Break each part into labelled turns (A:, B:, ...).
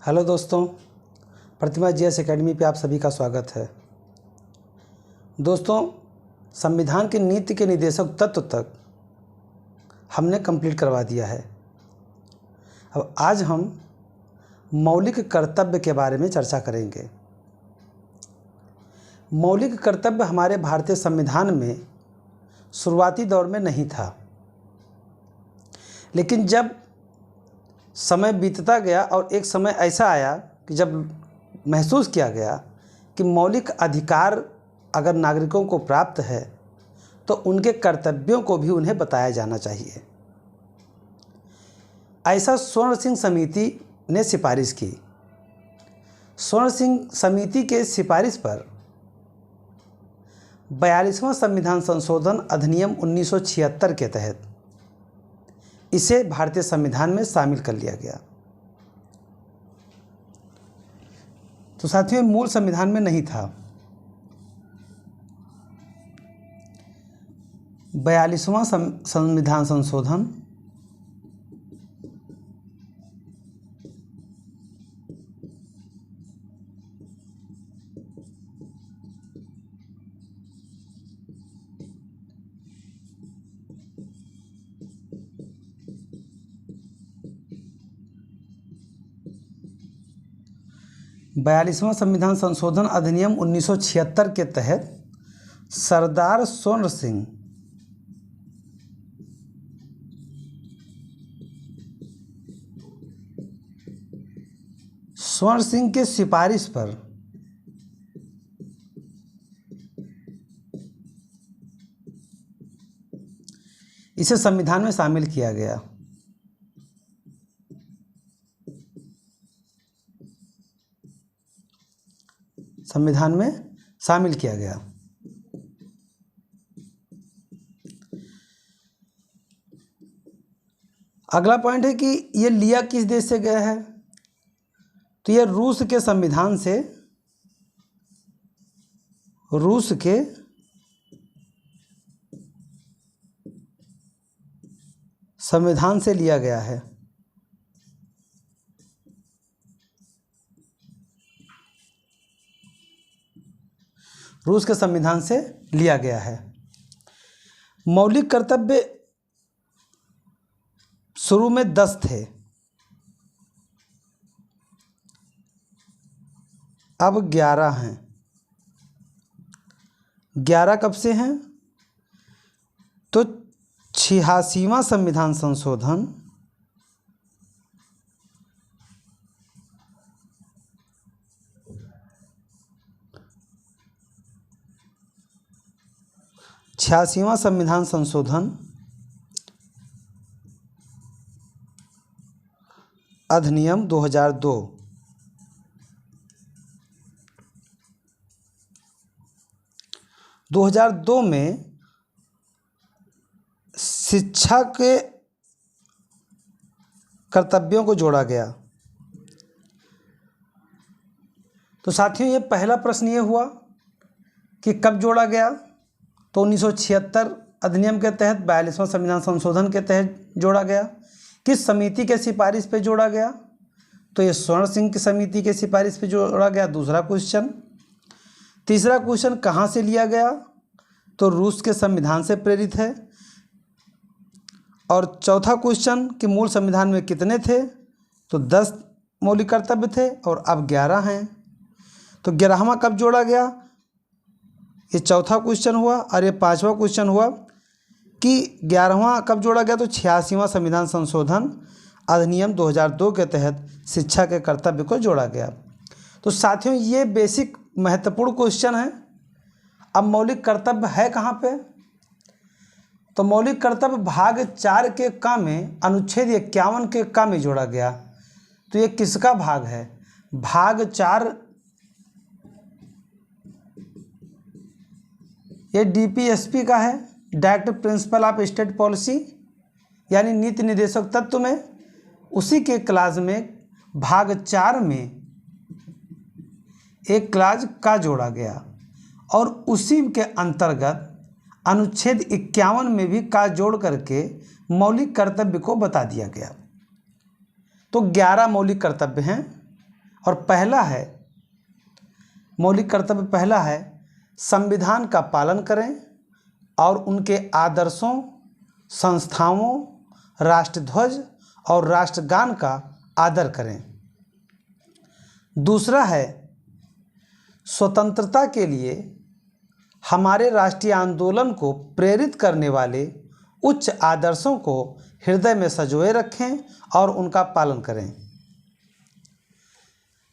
A: Hello दोस्तों, प्रतिमा GS academy पे आप सभी का स्वागत है। दोस्तों, संविधान के नीति के निर्देशक तत्व तक हमने कंप्लीट करवा दिया है। अब आज हम मौलिक कर्तव्य के बारे में चर्चा करेंगे। मौलिक कर्तव्य हमारे भारतीय संविधान में शुरुआती दौर में नहीं था, लेकिन जब समय बीतता गया और एक समय ऐसा आया कि जब महसूस किया गया कि मौलिक अधिकार अगर नागरिकों को प्राप्त है तो उनके कर्तव्यों को भी उन्हें बताया जाना चाहिए। ऐसा स्वर्ण सिंह समिति ने सिफारिश की। स्वर्ण सिंह समिति के सिफारिश पर 42वां संविधान संशोधन अधिनियम 1976 के तहत इसे भारतीय संविधान में शामिल कर लिया गया। तो साथियों, मूल संविधान में नहीं था। 42वां संविधान संशोधन संविधान संशोधन अधिनियम 1976 के तहत सरदार स्वर्ण सिंह के सिफारिश पर इसे संविधान में शामिल किया गया। संविधान में शामिल किया गया। अगला पॉइंट है कि ये लिया किस देश से गया है, तो यह रूस के संविधान से लिया गया है। रूस के संविधान से लिया गया है। मौलिक कर्तव्य शुरू में 10 थे, अब 11 हैं। 11 कब से हैं? तो 86वां संविधान संशोधन अधिनियम 2002 2002 में शिक्षा के कर्तव्यों को जोड़ा गया। तो साथियों, ये पहला प्रश्न ये हुआ कि कब जोड़ा गया, तो 1976 अधिनियम के तहत 42वां संविधान संशोधन के तहत जोड़ा गया। किस समिति के सिफारिश पे जोड़ा गया, तो ये स्वर्ण सिंह की समिति के सिफारिश पे जोड़ा गया। दूसरा क्वेश्चन। तीसरा क्वेश्चन, कहाँ से लिया गया, तो रूस के संविधान से प्रेरित है। और चौथा क्वेश्चन कि मूल संविधान में कितने थे, तो 10 मौलिक कर्तव्य थे और अब 11 हैं। तो 11वां कब जोड़ा गया, ये चौथा क्वेश्चन हुआ। और ये 5वां क्वेश्चन हुआ कि 11वां कब जोड़ा गया, तो 86वां संविधान संशोधन अधिनियम 2002 के तहत शिक्षा के कर्तव्य को जोड़ा गया। तो साथियों, ये बेसिक महत्वपूर्ण क्वेश्चन है। अब मौलिक कर्तव्य है कहाँ पे, तो मौलिक कर्तव्य भाग 4 के क में अनुच्छेद 51 के क में जोड़ा गया। तो ये किसका भाग है? भाग 4 ये DPSP का है, directive principle of state policy, यानी नीति निर्देशक तत्व में। उसी के क्लास में भाग 4 में एक क्लास का जोड़ा गया और उसी के अंतर्गत अनुच्छेद 51 में भी का जोड़ करके मौलिक कर्तव्य को बता दिया गया। तो 11 मौलिक कर्तव्य हैं और पहला है, मौलिक कर्तव्य पहला है, संविधान का पालन करें और उनके आदर्शों, संस्थाओं, राष्ट्रध्वज और राष्ट्रगान का आदर करें। दूसरा है, स्वतंत्रता के लिए हमारे राष्ट्रीय आंदोलन को प्रेरित करने वाले उच्च आदर्शों को हृदय में संजोए रखें और उनका पालन करें।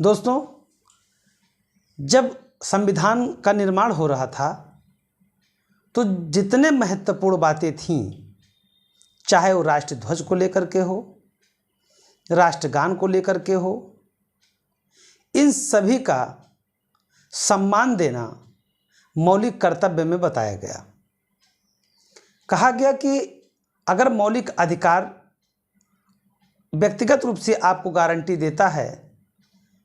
A: दोस्तों, जब संविधान का निर्माण हो रहा था तो जितने महत्वपूर्ण बातें थीं, चाहे वो राष्ट्रध्वज को लेकर के हो, राष्ट्रगान को लेकर के हो, इन सभी का सम्मान देना मौलिक कर्तव्य में बताया गया। कहा गया कि अगर मौलिक अधिकार व्यक्तिगत रूप से आपको गारंटी देता है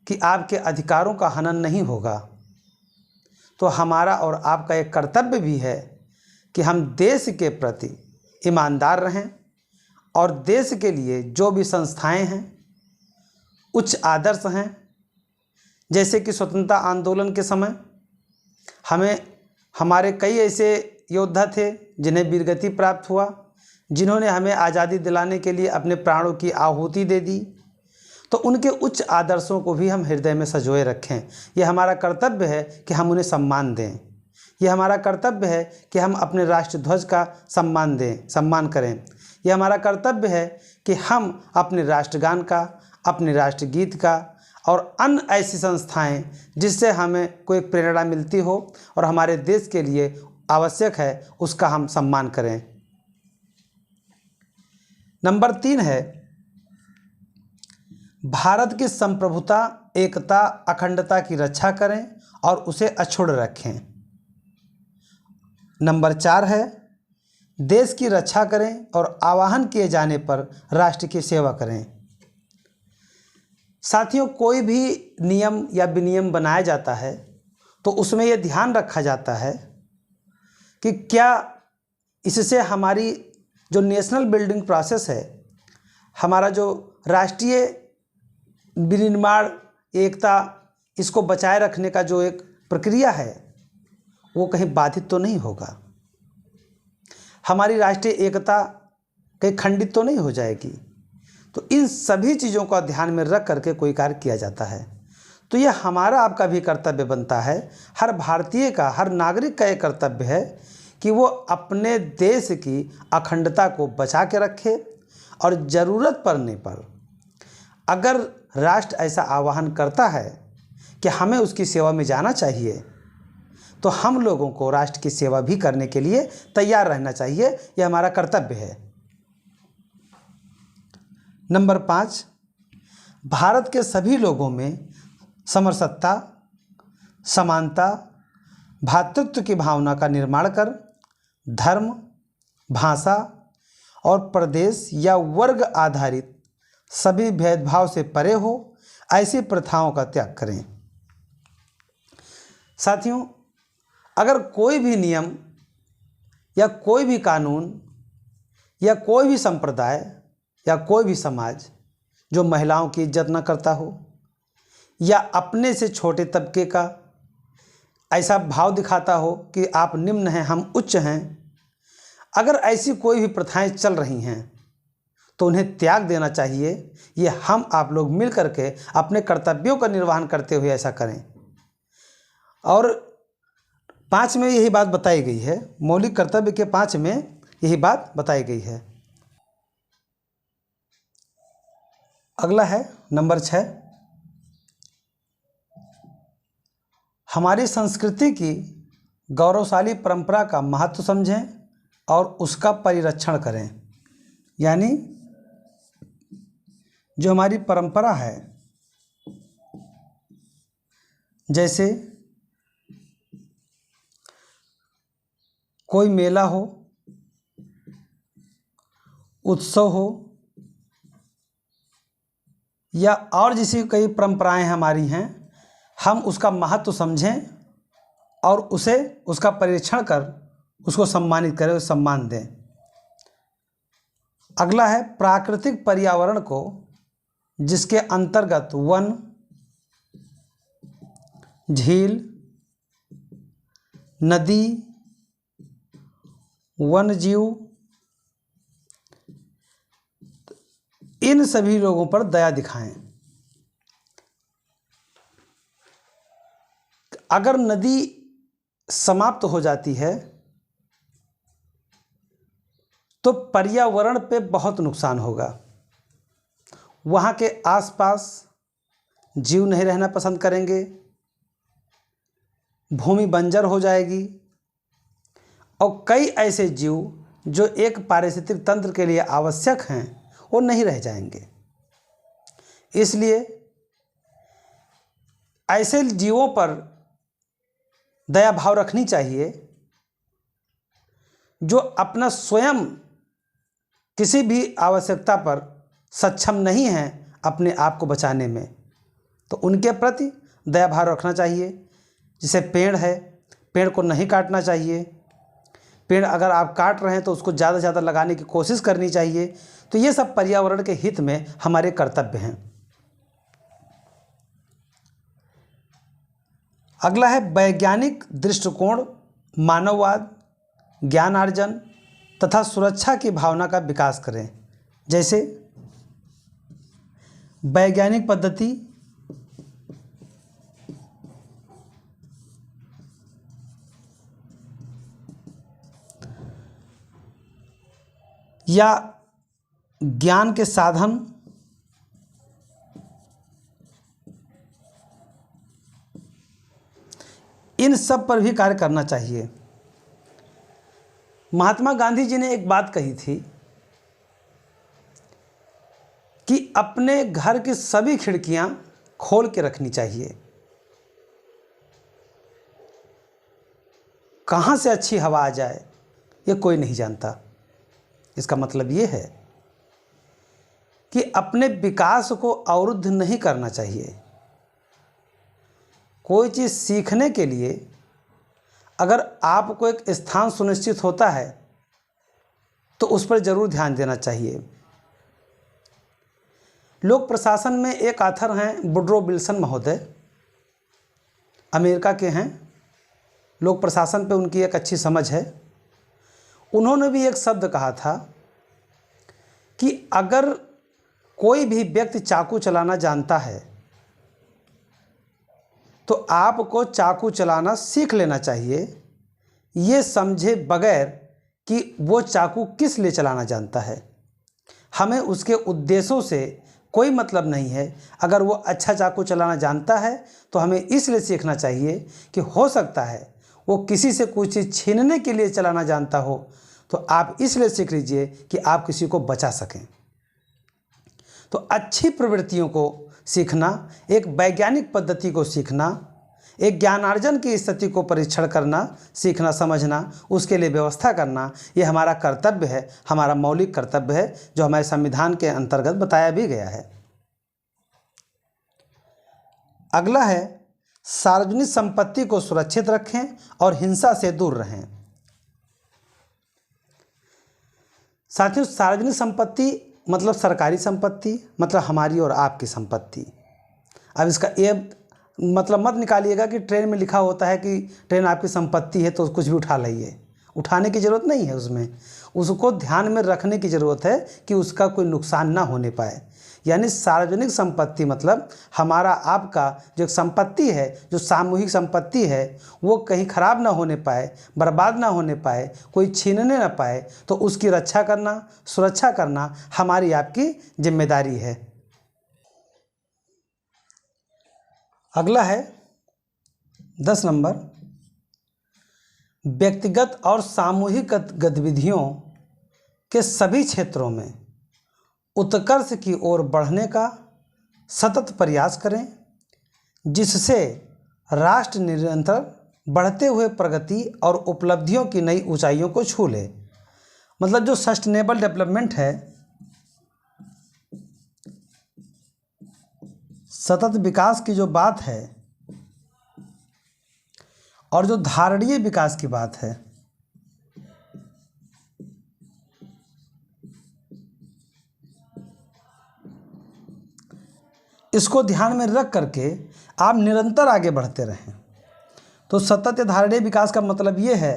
A: कि आपके अधिकारों का हनन नहीं होगा, तो हमारा और आपका एक कर्तव्य भी है कि हम देश के प्रति ईमानदार रहें और देश के लिए जो भी संस्थाएं हैं, उच्च आदर्श हैं। जैसे कि स्वतंत्रता आंदोलन के समय हमारे कई ऐसे योद्धा थे जिन्हें वीरगति प्राप्त हुआ, जिन्होंने हमें आज़ादी दिलाने के लिए अपने प्राणों की आहुति दे दी। तो उनके उच्च आदर्शों को भी हम हृदय में संजोए रखें। यह हमारा कर्तव्य है कि हम उन्हें सम्मान दें। यह हमारा कर्तव्य है कि हम अपने राष्ट्रध्वज का सम्मान करें। यह हमारा कर्तव्य है कि हम अपने राष्ट्रगान का, अपने राष्ट्रगीत का और अन्य ऐसी संस्थाएं जिससे हमें कोई प्रेरणा मिलती हो और हमारे देश के लिए आवश्यक है, उसका हम सम्मान करें। नंबर 3 है, भारत की संप्रभुता, एकता, अखंडता की रक्षा करें और उसे अक्षुण्ण रखें। नंबर 4 है, देश की रक्षा करें और आह्वान किए जाने पर राष्ट्र की सेवा करें। साथियों, कोई भी नियम या विनियम बनाया जाता है तो उसमें यह ध्यान रखा जाता है कि क्या इससे हमारी जो नेशनल बिल्डिंग प्रोसेस है, हमारा जो राष्ट्रीय विनिर्माण, एकता, इसको बचाए रखने का जो एक प्रक्रिया है वो कहीं बाधित तो नहीं होगा, हमारी राष्ट्रीय एकता कहीं खंडित तो नहीं हो जाएगी। तो इन सभी चीज़ों का ध्यान में रख करके कोई कार्य किया जाता है। तो यह हमारा आपका भी कर्तव्य बनता है, हर भारतीय का, हर नागरिक का ये कर्तव्य है कि वो अपने देश की अखंडता को बचा के रखे और ज़रूरत पड़ने पर अगर राष्ट्र ऐसा आह्वान करता है कि हमें उसकी सेवा में जाना चाहिए, तो हम लोगों को राष्ट्र की सेवा भी करने के लिए तैयार रहना चाहिए। यह हमारा कर्तव्य है। नंबर 5, भारत के सभी लोगों में समरसत्ता, समानता, भ्रातृत्व की भावना का निर्माण कर धर्म, भाषा और प्रदेश या वर्ग आधारित सभी भेदभाव से परे हो ऐसी प्रथाओं का त्याग करें। साथियों, अगर कोई भी नियम या कोई भी कानून या कोई भी संप्रदाय या कोई भी समाज जो महिलाओं की इज्जत न करता हो या अपने से छोटे तबके का ऐसा भाव दिखाता हो कि आप निम्न हैं, हम उच्च हैं, अगर ऐसी कोई भी प्रथाएं चल रही हैं तो उन्हें त्याग देना चाहिए। ये हम आप लोग मिल करके अपने कर्तव्यों का निर्वहन करते हुए ऐसा करें। और 5 में यही बात बताई गई है, मौलिक कर्तव्य के 5 में यही बात बताई गई है। अगला है नंबर 6, हमारी संस्कृति की गौरवशाली परंपरा का महत्व समझें और उसका परिरक्षण करें। यानी जो हमारी परंपरा है, जैसे कोई मेला हो, उत्सव हो या और जैसी कई परंपराएं हमारी हैं, हम उसका महत्व समझें और उसका परीक्षण कर उसको सम्मानित करें, सम्मान दें। अगला है प्राकृतिक पर्यावरण को, जिसके अंतर्गत वन, झील, नदी, वन्यजीव, इन सभी लोगों पर दया दिखाएं। अगर नदी समाप्त हो जाती है तो पर्यावरण पे बहुत नुकसान होगा। वहाँ के आसपास जीव नहीं रहना पसंद करेंगे, भूमि बंजर हो जाएगी और कई ऐसे जीव जो एक पारिस्थितिक तंत्र के लिए आवश्यक हैं वो नहीं रह जाएंगे। इसलिए ऐसे जीवों पर दया भाव रखनी चाहिए जो अपना स्वयं किसी भी आवश्यकता पर सक्षम नहीं हैं अपने आप को बचाने में, तो उनके प्रति दया भाव रखना चाहिए। जैसे पेड़ है, पेड़ को नहीं काटना चाहिए। पेड़ अगर आप काट रहे हैं तो उसको ज़्यादा से ज़्यादा लगाने की कोशिश करनी चाहिए। तो ये सब पर्यावरण के हित में हमारे कर्तव्य हैं। अगला है वैज्ञानिक दृष्टिकोण, मानववाद, ज्ञानार्जन तथा सुरक्षा की भावना का विकास करें। जैसे वैज्ञानिक पद्धति, या ज्ञान के साधन, इन सब पर भी कार्य करना चाहिए। महात्मा गांधी जी ने एक बात कही थी कि अपने घर की सभी खिड़कियां खोल के रखनी चाहिए। कहाँ से अच्छी हवा आ जाए ये कोई नहीं जानता। इसका मतलब ये है कि अपने विकास को अवरुद्ध नहीं करना चाहिए। कोई चीज़ सीखने के लिए अगर आपको एक स्थान सुनिश्चित होता है तो उस पर ज़रूर ध्यान देना चाहिए। लोक प्रशासन में एक ऑथर हैं वुड्रो विल्सन महोदय, अमेरिका के हैं। लोक प्रशासन पे उनकी एक अच्छी समझ है। उन्होंने भी एक शब्द कहा था कि अगर कोई भी व्यक्ति चाकू चलाना जानता है तो आपको चाकू चलाना सीख लेना चाहिए, ये समझे बगैर कि वो चाकू किस लिए चलाना जानता है। हमें उसके उद्देश्यों से कोई मतलब नहीं है। अगर वो अच्छा चाकू चलाना जानता है तो हमें इसलिए सीखना चाहिए कि हो सकता है वो किसी से कुछ चीज़ छीनने के लिए चलाना जानता हो, तो आप इसलिए सीख लीजिए कि आप किसी को बचा सकें। तो अच्छी प्रवृत्तियों को सीखना, एक वैज्ञानिक पद्धति को सीखना, एक ज्ञानार्जन की स्थिति को परीक्षण करना, सीखना, समझना, उसके लिए व्यवस्था करना, ये हमारा कर्तव्य है, हमारा मौलिक कर्तव्य है जो हमारे संविधान के अंतर्गत बताया भी गया है। अगला है सार्वजनिक संपत्ति को सुरक्षित रखें और हिंसा से दूर रहें। साथियों, सार्वजनिक संपत्ति मतलब सरकारी संपत्ति, मतलब हमारी और आपकी संपत्ति। अब इसका ये मतलब मत निकालिएगा कि ट्रेन में लिखा होता है कि ट्रेन आपकी संपत्ति है तो कुछ भी उठा लाइए। उठाने की ज़रूरत नहीं है, उसमें उसको ध्यान में रखने की ज़रूरत है कि उसका कोई नुकसान ना होने पाए। यानी सार्वजनिक संपत्ति मतलब हमारा आपका जो संपत्ति है, जो सामूहिक संपत्ति है, वो कहीं खराब ना होने पाए, बर्बाद ना होने पाए, कोई छीनने ना पाए, तो उसकी रक्षा करना, सुरक्षा करना हमारी आपकी जिम्मेदारी है। अगला है 10 नंबर, व्यक्तिगत और सामूहिक गतिविधियों के सभी क्षेत्रों में उत्कर्ष की ओर बढ़ने का सतत प्रयास करें, जिससे राष्ट्र निरंतर बढ़ते हुए प्रगति और उपलब्धियों की नई ऊंचाइयों को छू ले। मतलब जो सस्टेनेबल डेवलपमेंट है, सतत विकास की जो बात है और जो धारणीय विकास की बात है, इसको ध्यान में रख करके आप निरंतर आगे बढ़ते रहें। तो सतत धारणीय विकास का मतलब ये है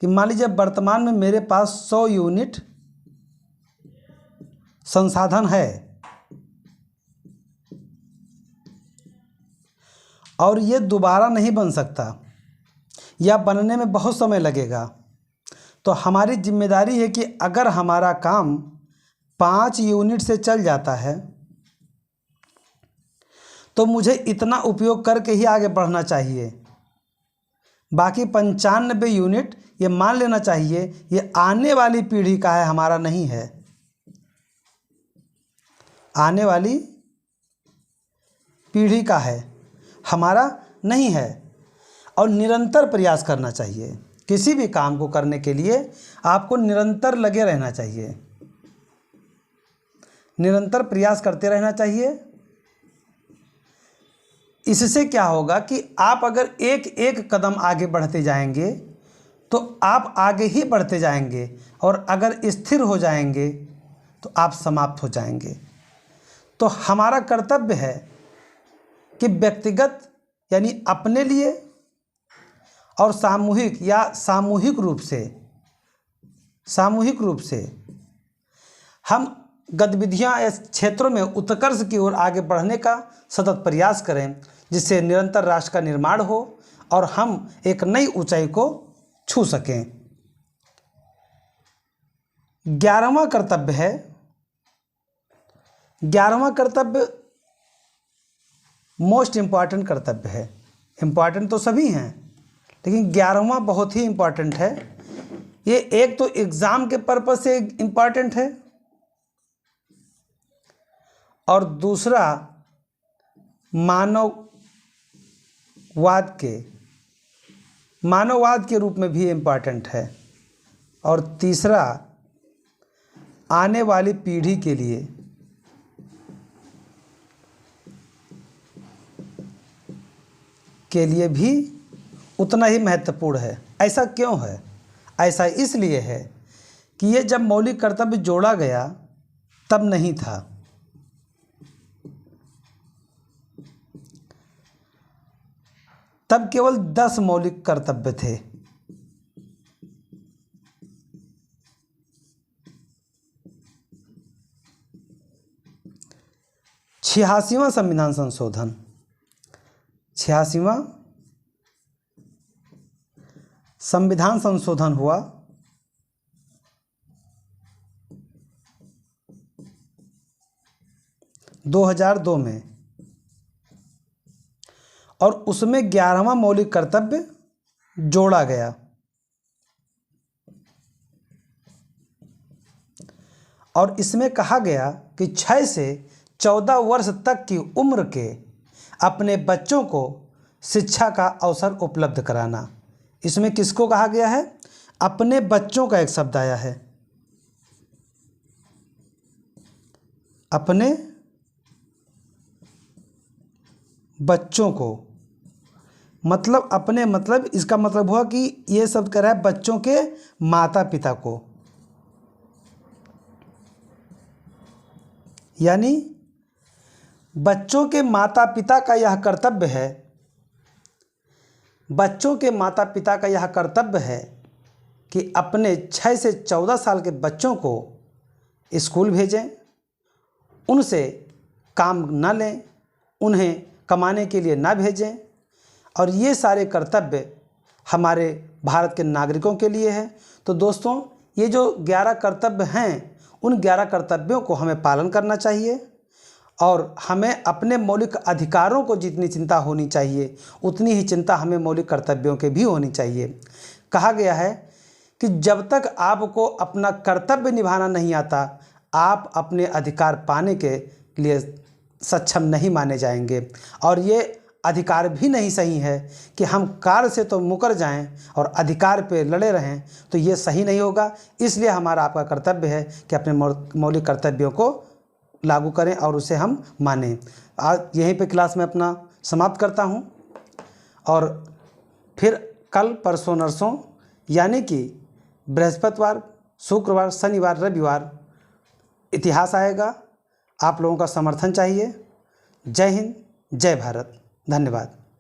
A: कि मान लीजिए वर्तमान में मेरे पास 100 यूनिट संसाधन है और ये दोबारा नहीं बन सकता या बनने में बहुत समय लगेगा, तो हमारी जिम्मेदारी है कि अगर हमारा काम 5 यूनिट से चल जाता है तो मुझे इतना उपयोग करके ही आगे बढ़ना चाहिए। बाकी 95 यूनिट ये मान लेना चाहिए ये आने वाली पीढ़ी का है, हमारा नहीं है। आने वाली पीढ़ी का है, हमारा नहीं है। और निरंतर प्रयास करना चाहिए। किसी भी काम को करने के लिए आपको निरंतर लगे रहना चाहिए, निरंतर प्रयास करते रहना चाहिए। इससे क्या होगा कि आप अगर एक एक कदम आगे बढ़ते जाएंगे तो आप आगे ही बढ़ते जाएंगे, और अगर स्थिर हो जाएंगे तो आप समाप्त हो जाएंगे। तो हमारा कर्तव्य है कि व्यक्तिगत यानी अपने लिए और सामूहिक या सामूहिक रूप से हम गतिविधियां या क्षेत्रों में उत्कर्ष की ओर आगे बढ़ने का सतत प्रयास करें, जिससे निरंतर राष्ट्र का निर्माण हो और हम एक नई ऊंचाई को छू सकें। 11वां कर्तव्य है, 11वां कर्तव्य मोस्ट इम्पॉर्टेंट कर्तव्य है। इम्पॉर्टेंट तो सभी हैं, लेकिन 11वां बहुत ही इम्पॉर्टेंट है। ये एक तो एग्ज़ाम के पर्पज़ से इम्पॉर्टेंट है और दूसरा मानववाद के रूप में भी इम्पॉर्टेंट है, और तीसरा आने वाली पीढ़ी के लिए भी उतना ही महत्वपूर्ण है। ऐसा क्यों है? ऐसा इसलिए है कि ये जब मौलिक कर्तव्य जोड़ा गया तब नहीं था। तब केवल 10 मौलिक कर्तव्य थे। छियासीवां संविधान संशोधन, 86वां संविधान संशोधन हुआ 2002 में, और उसमें 11वां मौलिक कर्तव्य जोड़ा गया। और इसमें कहा गया कि 6 से 14 वर्ष तक की उम्र के अपने बच्चों को शिक्षा का अवसर उपलब्ध कराना। इसमें किसको कहा गया है? अपने बच्चों का एक शब्द आया है, अपने बच्चों को। मतलब अपने मतलब इसका मतलब हुआ कि ये शब्द कह रहा है बच्चों के माता पिता को, यानी बच्चों के माता पिता का यह कर्तव्य है, बच्चों के माता पिता का यह कर्तव्य है कि अपने 6 से 14 साल के बच्चों को स्कूल भेजें, उनसे काम न लें, उन्हें कमाने के लिए ना भेजें। और ये सारे कर्तव्य हमारे भारत के नागरिकों के लिए है। तो दोस्तों, ये जो 11 कर्तव्य हैं, उन 11 कर्तव्यों को हमें पालन करना चाहिए, और हमें अपने मौलिक अधिकारों को जितनी चिंता होनी चाहिए उतनी ही चिंता हमें मौलिक कर्तव्यों के भी होनी चाहिए। कहा गया है कि जब तक आपको अपना कर्तव्य निभाना नहीं आता, आप अपने अधिकार पाने के लिए सक्षम नहीं माने जाएंगे। और ये अधिकार भी नहीं सही है कि हम कार्य से तो मुकर जाएं और अधिकार पे लड़े रहें, तो ये सही नहीं होगा। इसलिए हमारा आपका कर्तव्य है कि अपने मौलिक कर्तव्यों को लागू करें और उसे हम मानें। आज यहीं पे क्लास में अपना समाप्त करता हूं, और फिर कल परसों नरसों यानी कि बृहस्पतिवार, शुक्रवार, शनिवार, रविवार इतिहास आएगा। आप लोगों का समर्थन चाहिए। जय हिंद, जय भारत, धन्यवाद।